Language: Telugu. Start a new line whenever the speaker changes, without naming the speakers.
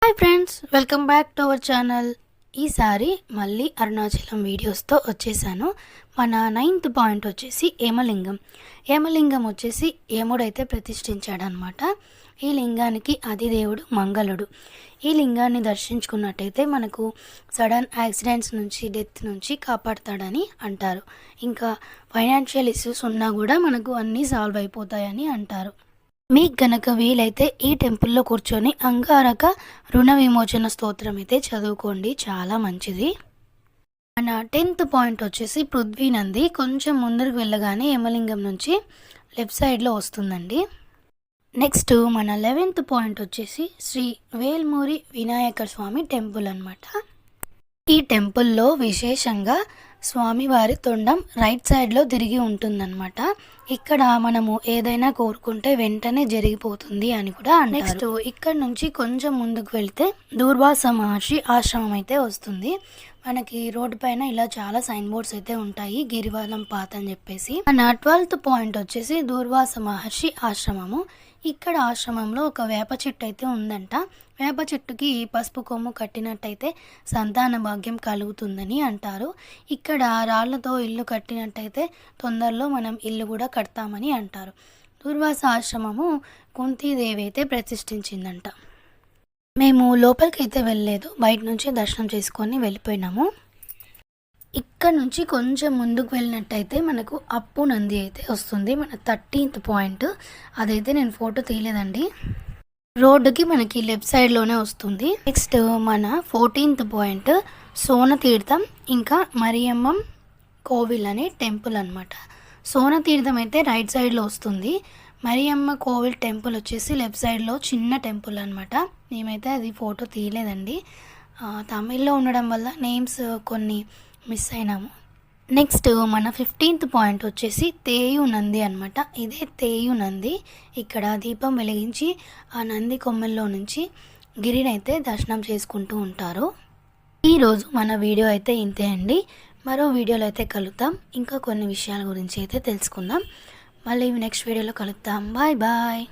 Hi friends, welcome back to our channel. ఈసారి మళ్ళీ అరుణాచలం వీడియోస్తో వచ్చేసాను. మన 9th పాయింట్ వచ్చేసి ఏమలింగం వచ్చేసి యముడైతే ప్రతిష్ఠించాడనమాట. ఈ లింగానికి అధిదేవుడు మంగళుడు. ఈ లింగాన్ని దర్శించుకున్నట్టయితే మనకు సడన్ యాక్సిడెంట్స్ నుంచి, డెత్ నుంచి కాపాడుతాడని అంటారు. ఇంకా ఫైనాన్షియల్ ఇష్యూస్ ఉన్నా కూడా మనకు అన్నీ సాల్వ్ అయిపోతాయని అంటారు. మీకు గనక వీలైతే ఈ టెంపుల్లో కూర్చొని అంగారక రుణ విమోచన స్తోత్రం అయితే చదువుకోండి, చాలా మంచిది. మన 10th పాయింట్ వచ్చేసి పృథ్వీ నంది. కొంచెం ముందరకు వెళ్ళగానే యమలింగం నుంచి లెఫ్ట్ సైడ్లో వస్తుందండి. నెక్స్ట్ మన 11th పాయింట్ వచ్చేసి శ్రీ వేల్మూరి వినాయక స్వామి టెంపుల్ అనమాట. ఈ టెంపుల్లో విశేషంగా స్వామివారి తొండం రైట్ సైడ్లో తిరిగి ఉంటుందన్నమాట. ఇక్కడ మనము ఏదైనా కోరుకుంటే వెంటనే జరిగిపోతుంది అని కూడా అంటారు. నెక్స్ట్ ఇక్కడ నుంచి కొంచెం ముందుకు వెళ్తే దూర్వాస మహర్షి ఆశ్రమం అయితే వస్తుంది. మనకి రోడ్డు పైన ఇలా చాలా సైన్ బోర్డ్స్ అయితే ఉంటాయి, గిరివనం పాత్ అని చెప్పేసి. మన 12th పాయింట్ వచ్చేసి దూర్వాస మహర్షి ఆశ్రమము. ఇక్కడ ఆశ్రమంలో ఒక వేప చెట్టు అయితే ఉందంట. వేప చెట్టుకి పసుపు కొమ్ము కట్టినట్టయితే సంతాన భాగ్యం కలుగుతుందని అంటారు. ఇక్కడ రాళ్లతో ఇల్లు కట్టినట్టయితే తొందరలో మనం ఇల్లు కూడా కడతామని అంటారు. దూర్వాస ఆశ్రమము కుంతీదేవి అయితే ప్రతిష్ఠించిందంట. మేము లోపలికి అయితే వెళ్ళలేదు, బయట నుంచి దర్శనం చేసుకొని వెళ్ళిపోయినాము. ఇక్కడ నుంచి కొంచెం ముందుకు వెళ్ళినట్టయితే మనకు అప్పు నంది అయితే వస్తుంది. మన 13th పాయింట్ అదైతే నేను ఫోటో తీయలేదండి. రోడ్డుకి మనకి లెఫ్ట్ సైడ్లోనే వస్తుంది. నెక్స్ట్ మన 14th పాయింట్ సోన తీర్థం ఇంకా మరియమ్మం కోవిల్ అనే టెంపుల్ అనమాట. సోన తీర్థం అయితే రైట్ సైడ్లో వస్తుంది. మరియమ్మ కోవిల్ టెంపుల్ వచ్చేసి లెఫ్ట్ సైడ్లో చిన్న టెంపుల్ అనమాట. మేమైతే అది ఫోటో తీయలేదండి, తమిళ్లో ఉండడం వల్ల నేమ్స్ కొన్ని మిస్ అయినాము. నెక్స్ట్ మన 15th పాయింట్ వచ్చేసి తేయు నంది అనమాట. ఇదే తేయు నంది. ఇక్కడ దీపం వెలిగించి ఆ నంది కొమ్మెల్లో నుంచి గిరిని అయితే దర్శనం చేసుకుంటూ ఉంటారు. ఈరోజు మన వీడియో అయితే ఇంతే అండి. మరో వీడియోలో అయితే కలుద్దాం, ఇంకా కొన్ని విషయాల గురించి అయితే తెలుసుకుందాం. మళ్ళీ నెక్స్ట్ వీడియోలో కలుద్దాం. Bye bye.